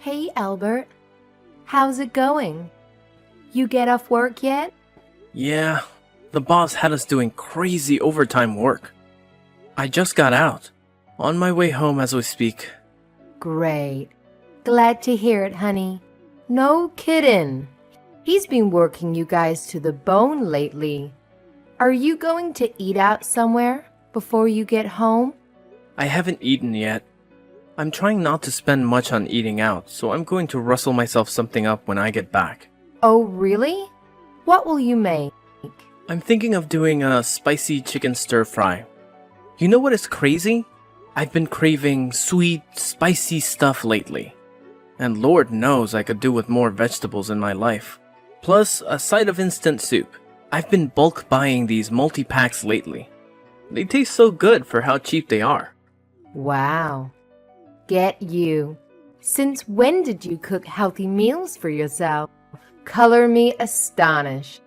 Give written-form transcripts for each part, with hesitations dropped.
Hey, Albert. How's it going? You get off work yet? Yeah, the boss had us doing crazy overtime work. I just got out. On my way home as we speak. Great. Glad to hear it, honey. No kidding. He's been working you guys to the bone lately. Are you going to eat out somewhere before you get home? I haven't eaten yet. I'm trying not to spend much on eating out, so I'm going to rustle myself something up when I get back. Oh, really? What will you make? I'm thinking of doing a spicy chicken stir-fry. You know what is crazy? I've been craving sweet, spicy stuff lately. And Lord knows I could do with more vegetables in my life. Plus, a side of instant soup. I've been bulk buying these multi-packs lately. They taste so good for how cheap they are. Wow. Get you. Since when did you cook healthy meals for yourself? Color me astonished.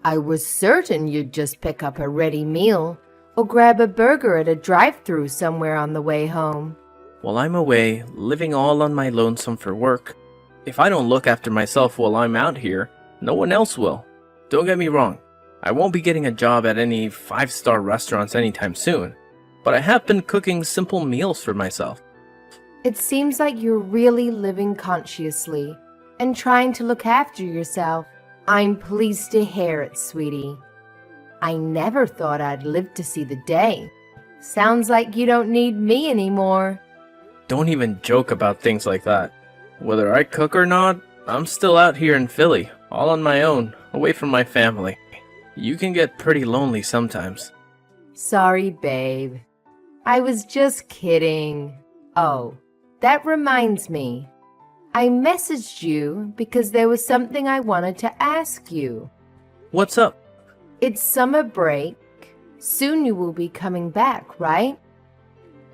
I was certain you'd just pick up a ready meal or grab a burger at a drive-thru somewhere on the way home. While I'm away, living all on my lonesome for work, if I don't look after myself while I'm out here, no one else will. Don't get me wrong, I won't be getting a job at any 5-star restaurants anytime soon, but I have been cooking simple meals for myself. It seems like you're really living consciously and trying to look after yourself. I'm pleased to hear it, sweetie. I never thought I'd live to see the day. Sounds like you don't need me anymore. Don't even joke about things like that. Whether I cook or not, I'm still out here in Philly, all on my own, away from my family. You can get pretty lonely sometimes. Sorry, babe. I was just kidding. Oh, that reminds me. I messaged you because there was something I wanted to ask you. What's up? It's summer break. Soon you will be coming back, right?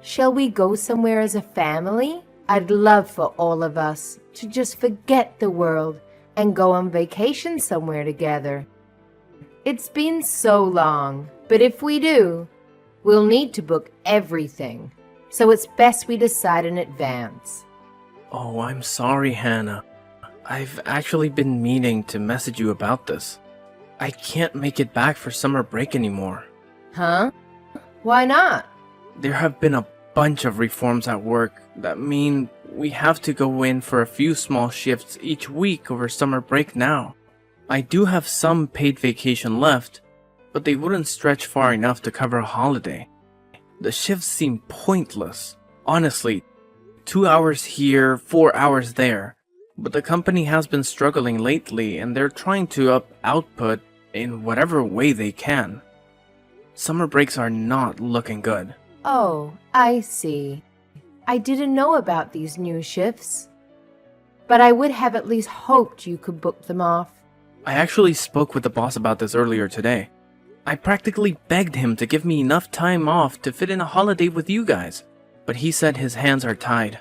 Shall we go somewhere as a family? I'd love for all of us to just forget the world and go on vacation somewhere together. It's been so long, but if we do, we'll need to book everything. So it's best we decide in advance. Oh, I'm sorry, Hannah. I've actually been meaning to message you about this. I can't make it back for summer break anymore. Huh? Why not? There have been a bunch of reforms at work that mean we have to go in for a few small shifts each week over summer break now. I do have some paid vacation left, but they wouldn't stretch far enough to cover a holiday. The shifts seem pointless. Honestly, 2 hours here, 4 hours there. But the company has been struggling lately and they're trying to up output in whatever way they can. Summer breaks are not looking good. Oh, I see. I didn't know about these new shifts. But I would have at least hoped you could book them off. I actually spoke with the boss about this earlier today. I practically begged him to give me enough time off to fit in a holiday with you guys, but he said his hands are tied.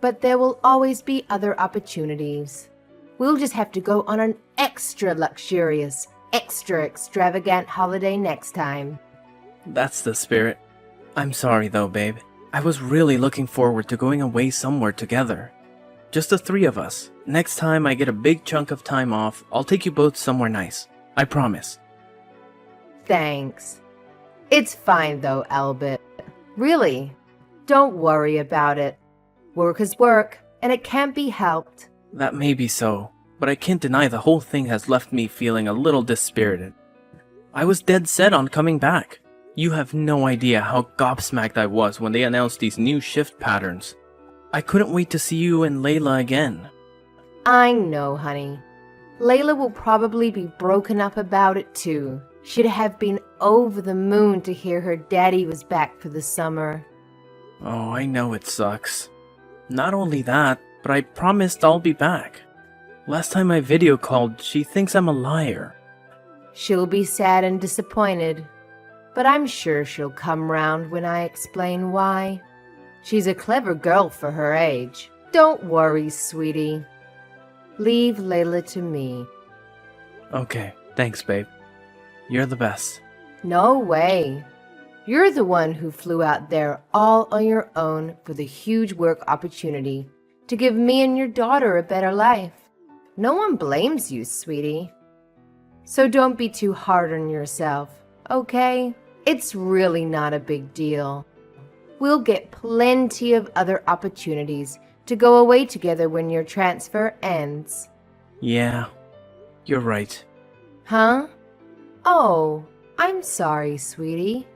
But there will always be other opportunities. We'll just have to go on an extra luxurious, extra extravagant holiday next time. That's the spirit. I'm sorry though, babe. I was really looking forward to going away somewhere together. Just the 3 of us. Next time I get a big chunk of time off, I'll take you both somewhere nice. I promise. Thanks. It's fine though, Albert. Really, don't worry about it. Work is work, and it can't be helped. That may be so, but I can't deny the whole thing has left me feeling a little dispirited. I was dead set on coming back. You have no idea how gobsmacked I was when they announced these new shift patterns. I couldn't wait to see you and Layla again. I know, honey. Layla will probably be broken up about it too. She'd have been over the moon to hear her daddy was back for the summer. Oh, I know it sucks. Not only that, but I promised I'll be back. Last time I video called, she thinks I'm a liar. She'll be sad and disappointed, but I'm sure she'll come round when I explain why. She's a clever girl for her age. Don't worry, sweetie. Leave Layla to me. Okay, thanks, babe. You're the best. No way. You're the one who flew out there all on your own for the huge work opportunity to give me and your daughter a better life. No one blames you, sweetie. So don't be too hard on yourself, okay? It's really not a big deal. We'll get plenty of other opportunities to go away together when your transfer ends. Yeah, you're right. Huh? Oh, I'm sorry, sweetie.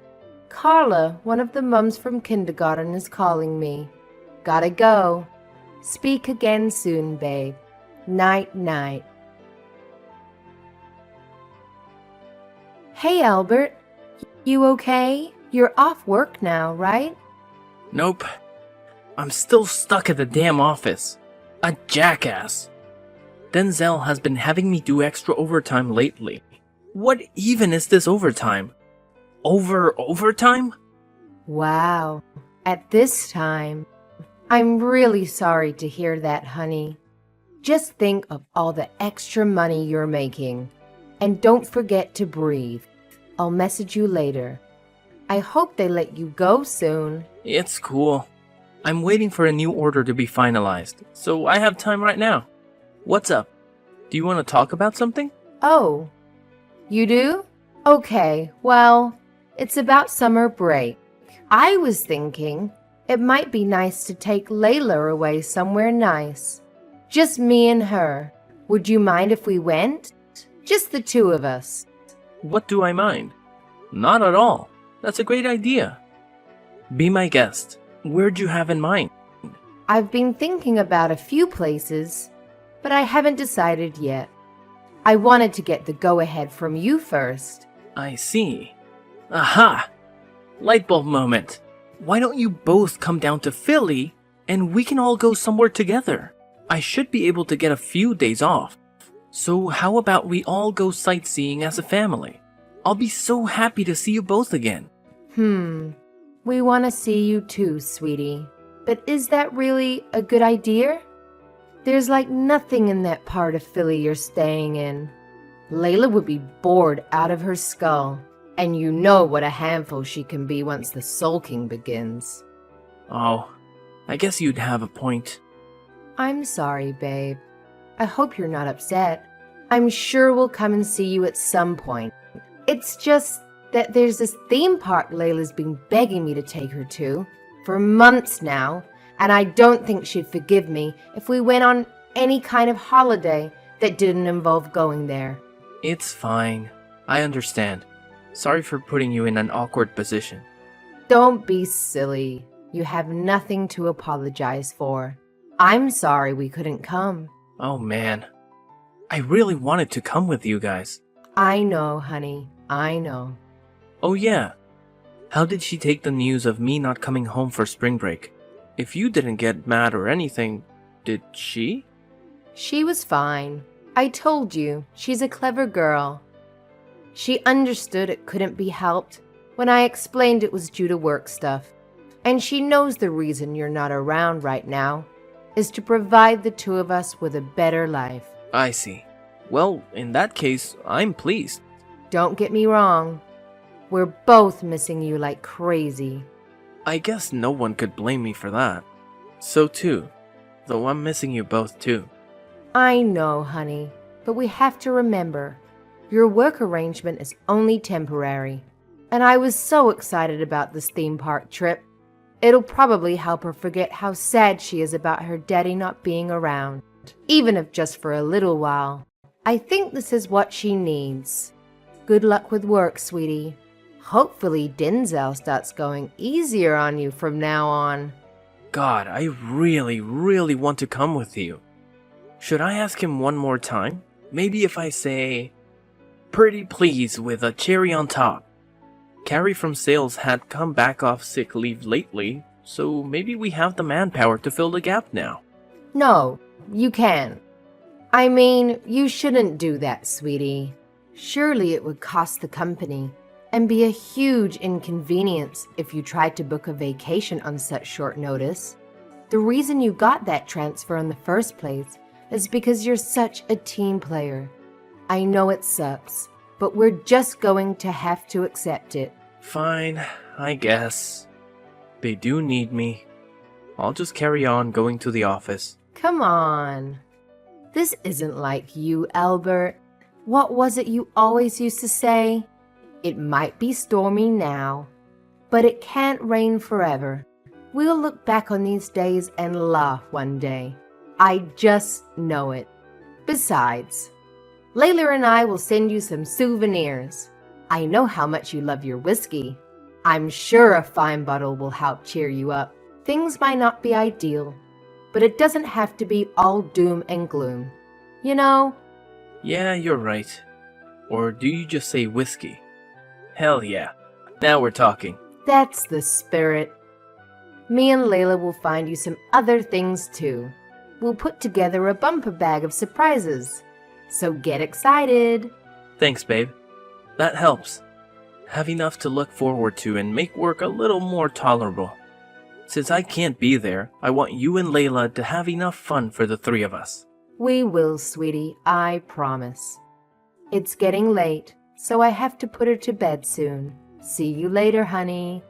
Carla, one of the mums from kindergarten, is calling me. Gotta go. Speak again soon, babe. Night-night. Hey, Albert. You okay? You're off work now, right? Nope. I'm still stuck at the damn office. A jackass. Denzel has been having me do extra overtime lately. What even is this overtime? Overtime? Wow. At this time. I'm really sorry to hear that, honey. Just think of all the extra money you're making. And don't forget to breathe. I'll message you later. I hope they let you go soon. It's cool. I'm waiting for a new order to be finalized, so I have time right now. What's up? Do you want to talk about something? Oh, you do? Okay, well, it's about summer break. I was thinking it might be nice to take Layla away somewhere nice. Just me and her. Would you mind if we went? Just the two of us. What do I mind? Not at all. That's a great idea. Be my guest. Where'd you have in mind? I've been thinking about a few places, but I haven't decided yet. I wanted to get the go-ahead from you first. I see. Aha! Light bulb moment. Why don't you both come down to Philly and we can all go somewhere together? I should be able to get a few days off. So how about we all go sightseeing as a family? I'll be so happy to see you both again. We want to see you too, sweetie. But is that really a good idea? There's like nothing in that part of Philly you're staying in. Layla would be bored out of her skull. And you know what a handful she can be once the sulking begins. Oh, I guess you'd have a point. I'm sorry, babe. I hope you're not upset. I'm sure we'll come and see you at some point. It's just that there's this theme park Layla's been begging me to take her to for months now, and I don't think she'd forgive me if we went on any kind of holiday that didn't involve going there. It's fine. I understand. Sorry for putting you in an awkward position. Don't be silly. You have nothing to apologize for. I'm sorry we couldn't come. Oh man. I really wanted to come with you guys. I know, honey. I know. Oh yeah. How did she take the news of me not coming home for spring break? If you didn't get mad or anything, did she? She was fine. I told you, she's a clever girl. She understood it couldn't be helped when I explained it was due to work stuff. And she knows the reason you're not around right now is to provide the two of us with a better life. I see. Well, in that case, I'm pleased. Don't get me wrong. We're both missing you like crazy. I guess no one could blame me for that. So too, though I'm missing you both too. I know, honey, but we have to remember, your work arrangement is only temporary. And I was so excited about this theme park trip. It'll probably help her forget how sad she is about her daddy not being around, even if just for a little while. I think this is what she needs. Good luck with work, sweetie. Hopefully Denzel starts going easier on you from now on. God, I really want to come with you. Should I ask him one more time? Maybe if I say, "Pretty please" with a cherry on top. Carrie from sales had come back off sick leave lately, so maybe we have the manpower to fill the gap now. No, you can't. I mean, you shouldn't do that, sweetie. Surely it would cost the company and be a huge inconvenience if you tried to book a vacation on such short notice. The reason you got that transfer in the first place is because you're such a team player. I know it sucks, but we're just going to have to accept it. Fine, I guess. They do need me. I'll just carry on going to the office. Come on. This isn't like you, Albert. What was it you always used to say? It might be stormy now, but it can't rain forever. We'll look back on these days and laugh one day. I just know it. Besides, Layla and I will send you some souvenirs. I know how much you love your whiskey. I'm sure a fine bottle will help cheer you up. Things might not be ideal, but it doesn't have to be all doom and gloom. You know? Yeah, you're right. Or do you just say whiskey? Hell yeah. Now we're talking. That's the spirit. Me and Layla will find you some other things too. We'll put together a bumper bag of surprises. So get excited. Thanks, babe. That helps. Have enough to look forward to and make work a little more tolerable. Since I can't be there, I want you and Layla to have enough fun for the three of us. We will, sweetie, I promise. It's getting late, so I have to put her to bed soon. See you later, honey.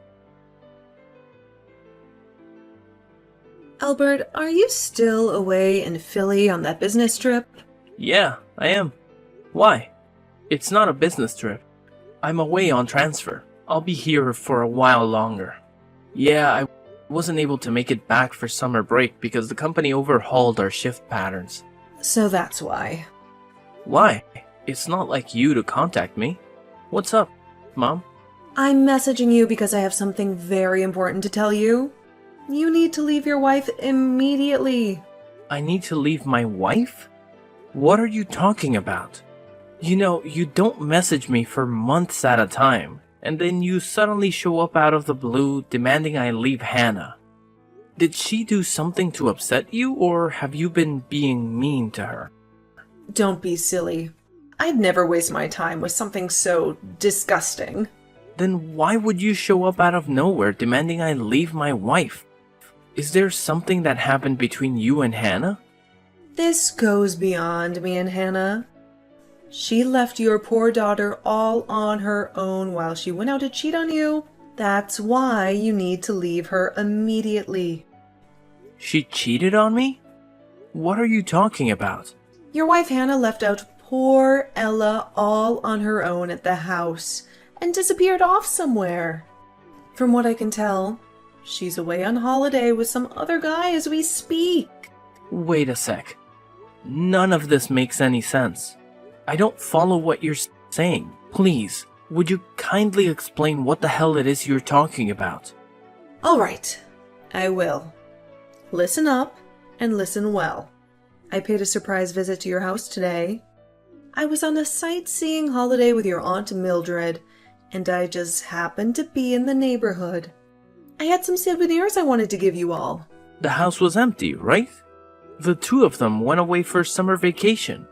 Albert, are you still away in Philly on that business trip? Yeah, I am. Why? It's not a business trip. I'm away on transfer. I'll be here for a while longer. Yeah, I wasn't able to make it back for summer break because the company overhauled our shift patterns. So that's why. Why? It's not like you to contact me. What's up, Mom? I'm messaging you because I have something very important to tell you. You need to leave your wife immediately. I need to leave my wife? What are you talking about? You know, you don't message me for months at a time, and then you suddenly show up out of the blue demanding I leave Hannah. Did she do something to upset you, or have you been being mean to her? Don't be silly. I'd never waste my time with something so disgusting. Then why would you show up out of nowhere demanding I leave my wife? Is there something that happened between you and Hannah? This goes beyond me and Hannah. She left your poor daughter all on her own while she went out to cheat on you. That's why you need to leave her immediately. She cheated on me? What are you talking about? Your wife Hannah left out poor Ella all on her own at the house and disappeared off somewhere. From what I can tell, she's away on holiday with some other guy as we speak. Wait a sec. None of this makes any sense. I don't follow what you're saying. Please, would you kindly explain what the hell it is you're talking about? All right, I will. Listen up and listen well. I paid a surprise visit to your house today. I was on a sightseeing holiday with your Aunt Mildred, and I just happened to be in the neighborhood. I had some souvenirs I wanted to give you all. The house was empty, right? The two of them went away for summer vacation.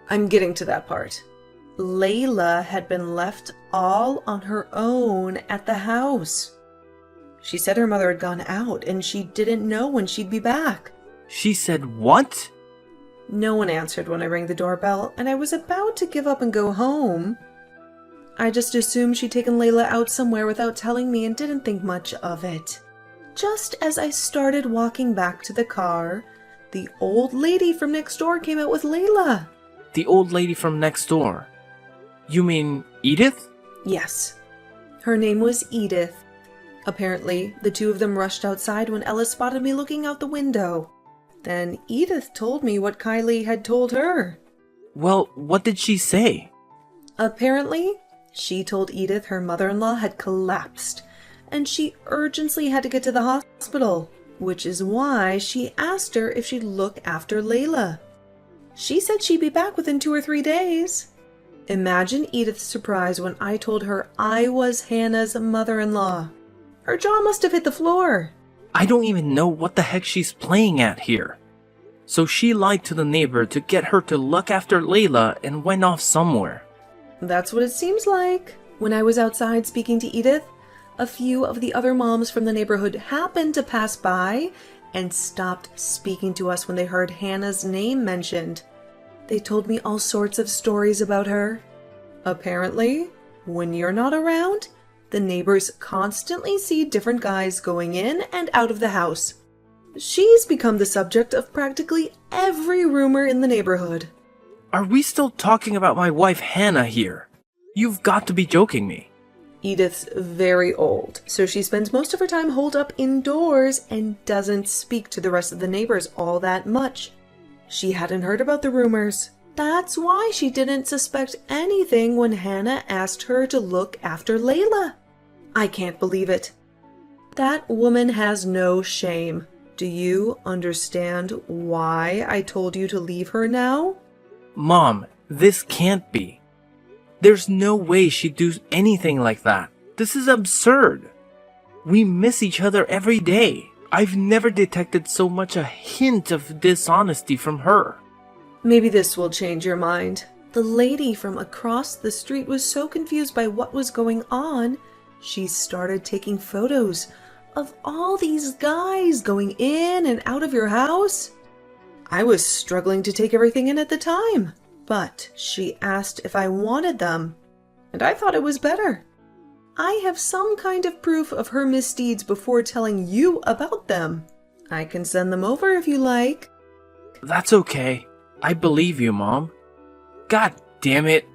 I'm getting to that part. Layla had been left all on her own at the house. She said her mother had gone out and she didn't know when she'd be back. She said what? No one answered when I rang the doorbell, and I was about to give up and go home. I just assumed she'd taken Layla out somewhere without telling me and didn't think much of it. Just as I started walking back to the car, the old lady from next door came out with Layla. The old lady from next door. You mean Edith? Yes. Her name was Edith. Apparently, the two of them rushed outside when Ella spotted me looking out the window. Then Edith told me what Kylie had told her. Well, what did she say? Apparently, she told Edith her mother-in-law had collapsed, and she urgently had to get to the hospital, which is why she asked her if she'd look after Layla. She said she'd be back within 2 or 3 days. Imagine Edith's surprise when I told her I was Hannah's mother-in-law. Her jaw must have hit the floor. I don't even know what the heck she's playing at here. So she lied to the neighbor to get her to look after Layla and went off somewhere. That's what it seems like. When I was outside speaking to Edith, a few of the other moms from the neighborhood happened to pass by and stopped speaking to us when they heard Hannah's name mentioned. They told me all sorts of stories about her. Apparently, when you're not around, the neighbors constantly see different guys going in and out of the house. She's become the subject of practically every rumor in the neighborhood. Are we still talking about my wife Hannah here? You've got to be joking me. Edith's very old, so she spends most of her time holed up indoors and doesn't speak to the rest of the neighbors all that much. She hadn't heard about the rumors. That's why she didn't suspect anything when Hannah asked her to look after Layla. I can't believe it. That woman has no shame. Do you understand why I told you to leave her now? Mom, this can't be. There's no way she'd do anything like that. This is absurd. We miss each other every day. I've never detected so much a hint of dishonesty from her. Maybe this will change your mind. The lady from across the street was so confused by what was going on, she started taking photos of all these guys going in and out of your house. I was struggling to take everything in at the time, but she asked if I wanted them, and I thought it was better. I have some kind of proof of her misdeeds before telling you about them. I can send them over if you like. That's okay. I believe you, Mom. God damn it.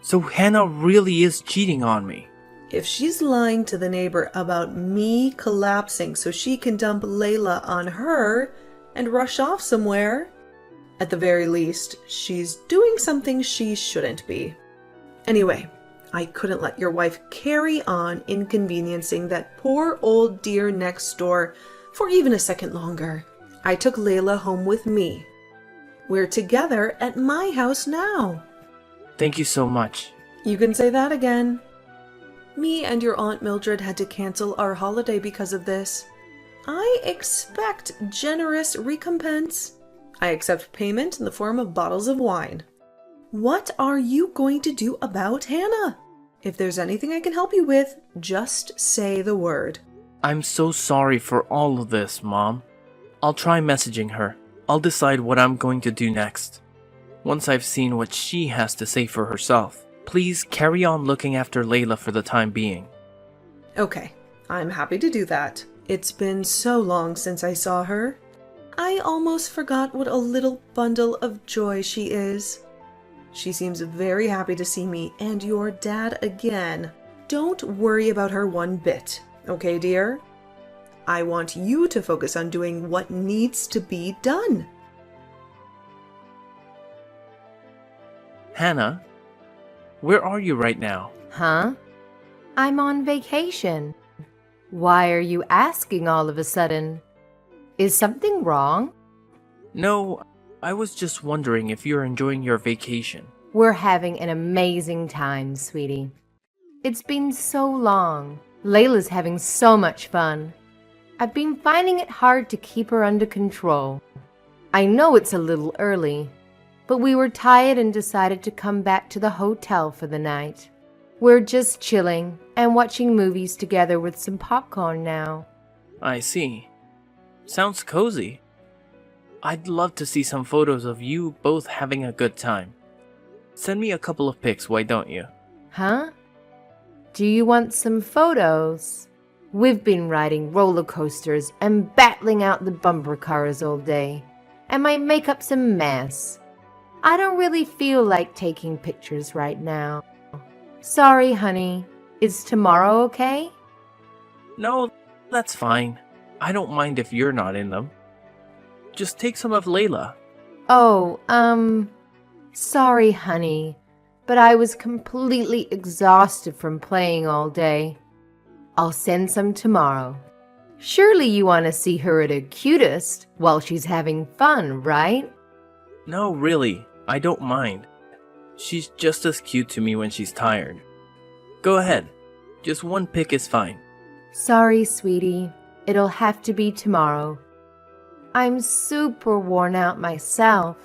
So Hannah really is cheating on me. If she's lying to the neighbor about me collapsing so she can dump Layla on her and rush off somewhere, at the very least, she's doing something she shouldn't be. Anyway, I couldn't let your wife carry on inconveniencing that poor old dear next door for even a second longer. I took Layla home with me. We're together at my house now. Thank you so much. You can say that again. Me and your Aunt Mildred had to cancel our holiday because of this. I expect generous recompense. I accept payment in the form of bottles of wine. What are you going to do about Hannah? If there's anything I can help you with, just say the word. I'm so sorry for all of this, Mom. I'll try messaging her. I'll decide what I'm going to do next. Once I've seen what she has to say for herself. Please carry on looking after Layla for the time being. Okay, I'm happy to do that. It's been so long since I saw her. I almost forgot what a little bundle of joy she is. She seems very happy to see me and your dad again. Don't worry about her one bit, okay, dear? I want you to focus on doing what needs to be done. Hannah, where are you right now? Huh? I'm on vacation. Why are you asking all of a sudden? Is something wrong? No, I was just wondering if you're enjoying your vacation. We're having an amazing time, sweetie. It's been so long. Layla's having so much fun. I've been finding it hard to keep her under control. I know it's a little early, but we were tired and decided to come back to the hotel for the night. We're just chilling and watching movies together with some popcorn now. I see. Sounds cozy. I'd love to see some photos of you both having a good time. Send me a couple of pics, why don't you? Huh? Do you want some photos? We've been riding roller coasters and battling out the bumper cars all day. I might make up some mess. I don't really feel like taking pictures right now. Sorry, honey. Is tomorrow okay? No, that's fine. I don't mind if you're not in them. Just take some of Layla. Oh, sorry, honey, but I was completely exhausted from playing all day. I'll send some tomorrow. Surely you want to see her at her cutest while she's having fun, right? No, really, I don't mind. She's just as cute to me when she's tired. Go ahead. Just one pic is fine. Sorry, sweetie. It'll have to be tomorrow. I'm super worn out myself.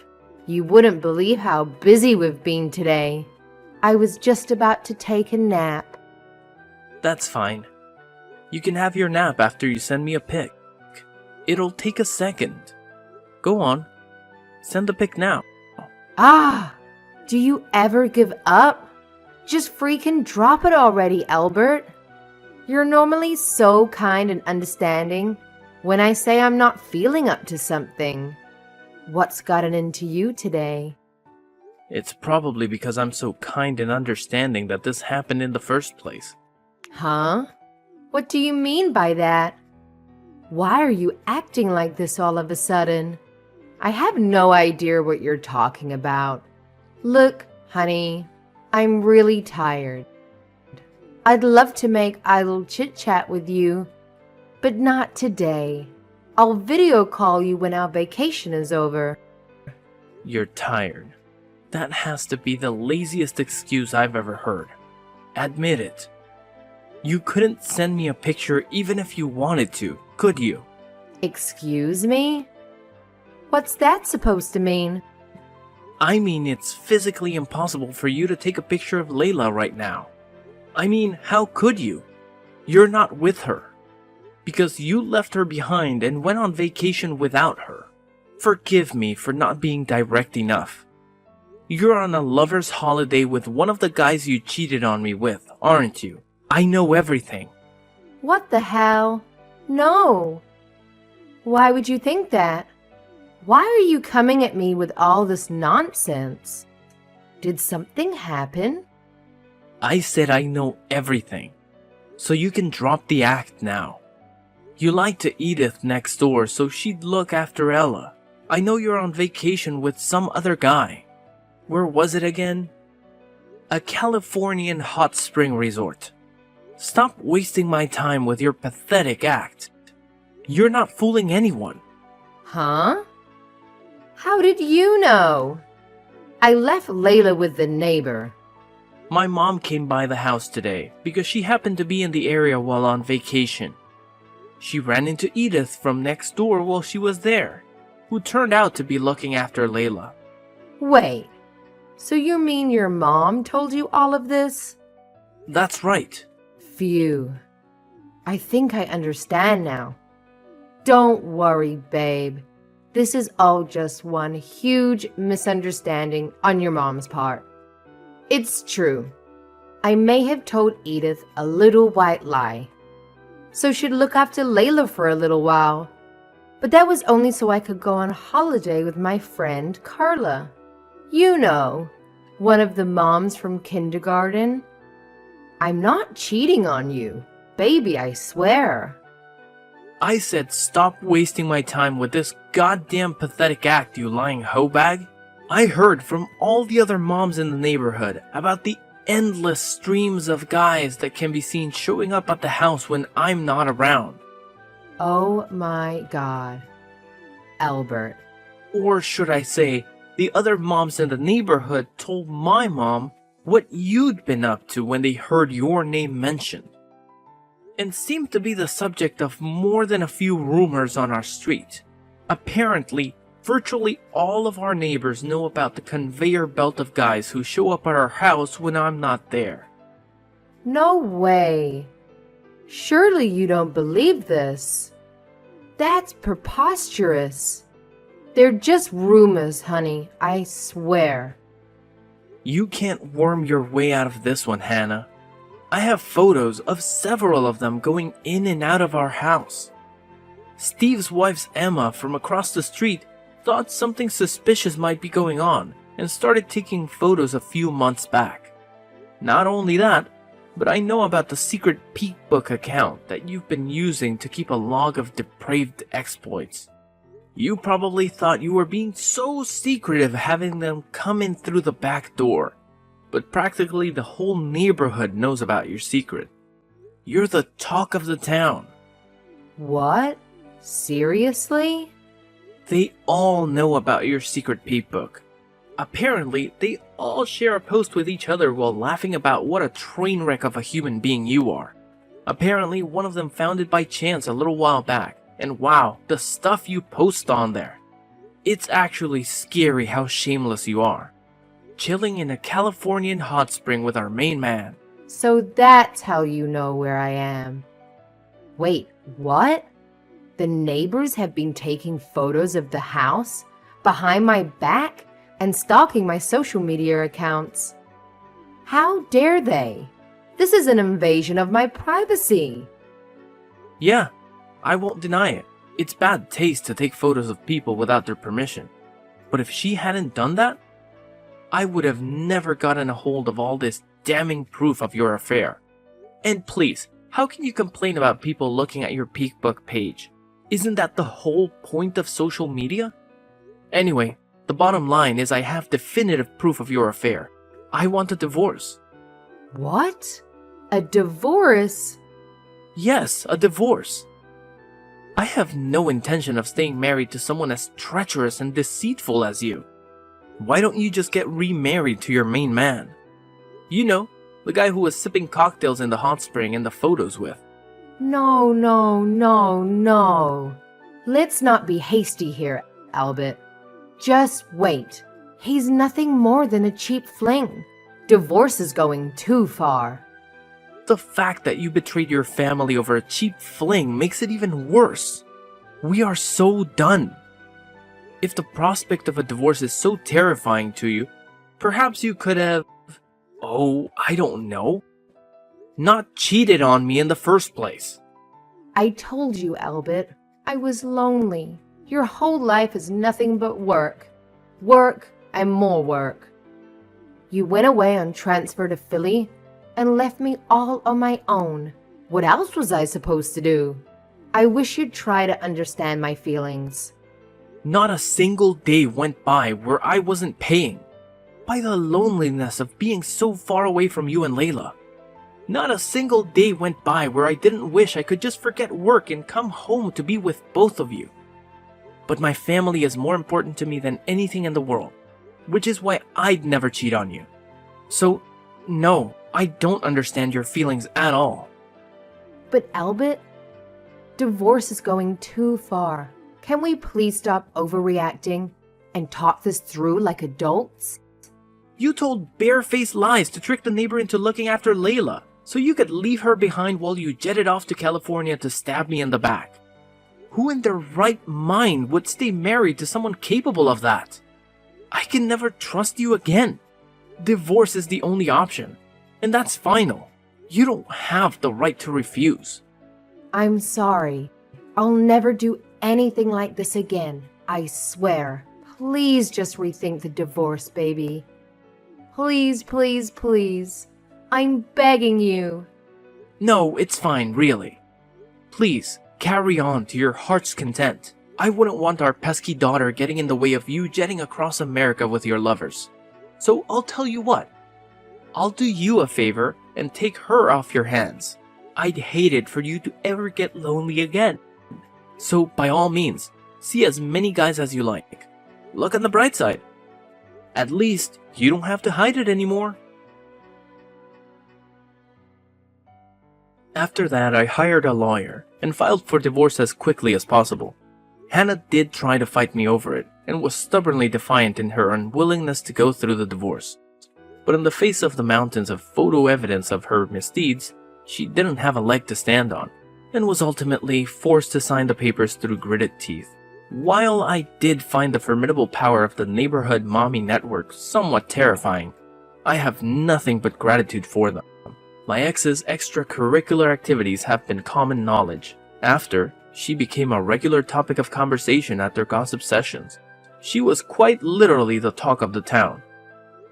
You wouldn't believe how busy we've been today. I was just about to take a nap. That's fine. You can have your nap after you send me a pic. It'll take a second. Go on. Send the pic now. Ah! Do you ever give up? Just freaking drop it already, Albert. You're normally so kind and understanding. when I say I'm not feeling up to something? What's gotten into you today? It's probably because I'm so kind and understanding that this happened in the first place. Huh? What do you mean by that? Why are you acting like this all of a sudden? I have no idea what you're talking about. Look, honey, I'm really tired. I'd love to make idle chit-chat with you, but not today. I'll video call you when our vacation is over. You're tired. That has to be the laziest excuse I've ever heard. Admit it. You couldn't send me a picture even if you wanted to, could you? Excuse me? What's that supposed to mean? I mean, it's physically impossible for you to take a picture of Layla right now. I mean, how could you? You're not with her. Because you left her behind and went on vacation without her. Forgive me for not being direct enough. You're on a lover's holiday with one of the guys you cheated on me with, aren't you? I know everything. What the hell? No. Why would you think that? Why are you coming at me with all this nonsense? Did something happen? I said I know everything. So you can drop the act now. You lied to Edith next door so she'd look after Ella. I know you're on vacation with some other guy. Where was it again? A Californian hot spring resort. Stop wasting my time with your pathetic act. You're not fooling anyone. Huh? How did you know? I left Layla with the neighbor. My mom came by the house today because she happened to be in the area while on vacation. She ran into Edith from next door while she was there, who turned out to be looking after Layla. Wait, so you mean your mom told you all of this? That's right. Phew. I think I understand now. Don't worry, babe. This is all just one huge misunderstanding on your mom's part. It's true. I may have told Edith a little white lie, so she'd look after Layla for a little while. But that was only so I could go on holiday with my friend Carla. You know, one of the moms from kindergarten. I'm not cheating on you, baby, I swear. I said stop wasting my time with this goddamn pathetic act, you lying hoe bag. I heard from all the other moms in the neighborhood about the endless streams of guys that can be seen showing up at the house when I'm not around. Oh my God, Albert. Or should I say, the other moms in the neighborhood told my mom what you'd been up to when they heard your name mentioned, and seemed to be the subject of more than a few rumors on our street. Apparently, virtually all of our neighbors know about the conveyor belt of guys who show up at our house when I'm not there. No way. Surely you don't believe this. That's preposterous. They're just rumors, honey, I swear. You can't worm your way out of this one, Hannah. I have photos of several of them going in and out of our house. Steve's wife's Emma from across the street thought something suspicious might be going on and started taking photos a few months back. Not only that, but I know about the secret peek book account that you've been using to keep a log of depraved exploits. You probably thought you were being so secretive having them come in through the back door, but practically the whole neighborhood knows about your secret. You're the talk of the town. What? Seriously? They all know about your secret peep book. Apparently, they all share a post with each other while laughing about what a train wreck of a human being you are. Apparently, one of them found it by chance a little while back, and wow, the stuff you post on there. It's actually scary how shameless you are. Chilling in a Californian hot spring with our main man. So that's how you know where I am. Wait, what? The neighbors have been taking photos of the house behind my back and stalking my social media accounts. How dare they? This is an invasion of my privacy. Yeah, I won't deny it. It's bad taste to take photos of people without their permission. But if she hadn't done that, I would have never gotten a hold of all this damning proof of your affair. And please, how can you complain about people looking at your Peekbook page? Isn't that the whole point of social media? Anyway, the bottom line is I have definitive proof of your affair. I want a divorce. What? A divorce? Yes, a divorce. I have no intention of staying married to someone as treacherous and deceitful as you. Why don't you just get remarried to your main man? You know, the guy who was sipping cocktails in the hot spring in the photos with. No, no, no, no. Let's not be hasty here, Albert. Just wait. He's nothing more than a cheap fling. Divorce is going too far. The fact that you betrayed your family over a cheap fling makes it even worse. We are so done. If the prospect of a divorce is so terrifying to you, perhaps you could have, I don't know, not cheated on me in the first place. I told you, Albert, I was lonely. Your whole life is nothing but work. Work and more work. You went away on transfer to Philly and left me all on my own. What else was I supposed to do? I wish you'd try to understand my feelings. Not a single day went by where I wasn't paying by the loneliness of being so far away from you and Layla. Not a single day went by where I didn't wish I could just forget work and come home to be with both of you. But my family is more important to me than anything in the world, which is why I'd never cheat on you. So, no, I don't understand your feelings at all. But Albert, divorce is going too far. Can we please stop overreacting and talk this through like adults? You told barefaced lies to trick the neighbor into looking after Layla, so you could leave her behind while you jetted off to California to stab me in the back. Who in their right mind would stay married to someone capable of that? I can never trust you again. Divorce is the only option, and that's final. You don't have the right to refuse. I'm sorry. I'll never do anything like this again. I swear. Please just rethink the divorce, baby. Please, please, please. I'm begging you. No, it's fine, really. Please, carry on to your heart's content. I wouldn't want our pesky daughter getting in the way of you jetting across America with your lovers. So I'll tell you what. I'll do you a favor and take her off your hands. I'd hate it for you to ever get lonely again. So by all means, see as many guys as you like. Look on the bright side. At least, you don't have to hide it anymore. After that, I hired a lawyer and filed for divorce as quickly as possible. Hannah did try to fight me over it and was stubbornly defiant in her unwillingness to go through the divorce. But in the face of the mountains of photo evidence of her misdeeds, she didn't have a leg to stand on and was ultimately forced to sign the papers through gritted teeth. While I did find the formidable power of the neighborhood mommy network somewhat terrifying, I have nothing but gratitude for them. My ex's extracurricular activities have been common knowledge. After, she became a regular topic of conversation at their gossip sessions. She was quite literally the talk of the town.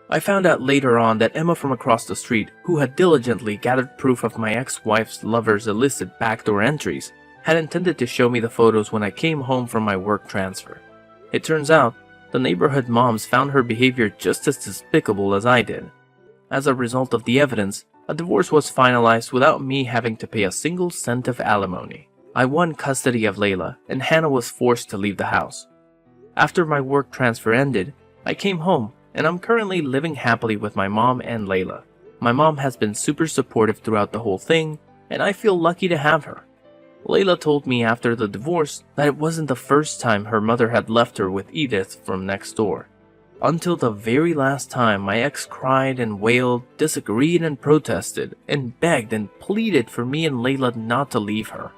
I found out later on that Emma from across the street, who had diligently gathered proof of my ex-wife's lover's illicit backdoor entries, had intended to show me the photos when I came home from my work transfer. It turns out, the neighborhood moms found her behavior just as despicable as I did. As a result of the evidence, a divorce was finalized without me having to pay a single cent of alimony. I won custody of Layla, and Hannah was forced to leave the house. After my work transfer ended, I came home, and I'm currently living happily with my mom and Layla. My mom has been super supportive throughout the whole thing, and I feel lucky to have her. Layla told me after the divorce that it wasn't the first time her mother had left her with Edith from next door. Until the very last time, my ex cried and wailed, disagreed and protested, and begged and pleaded for me and Layla not to leave her.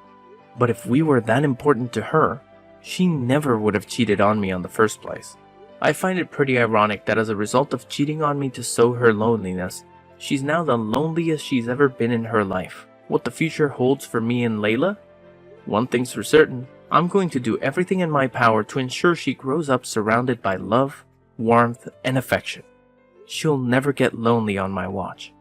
But if we were that important to her, she never would have cheated on me in the first place. I find it pretty ironic that as a result of cheating on me to sow her loneliness, she's now the loneliest she's ever been in her life. What the future holds for me and Layla? One thing's for certain, I'm going to do everything in my power to ensure she grows up surrounded by love, warmth, and affection. She'll never get lonely on my watch.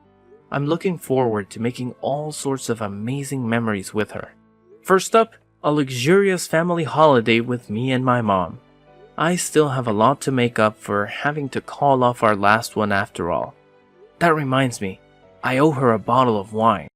I'm looking forward to making all sorts of amazing memories with her. First up, a luxurious family holiday with me and my mom. I still have a lot to make up for having to call off our last one after all. That reminds me, I owe her a bottle of wine.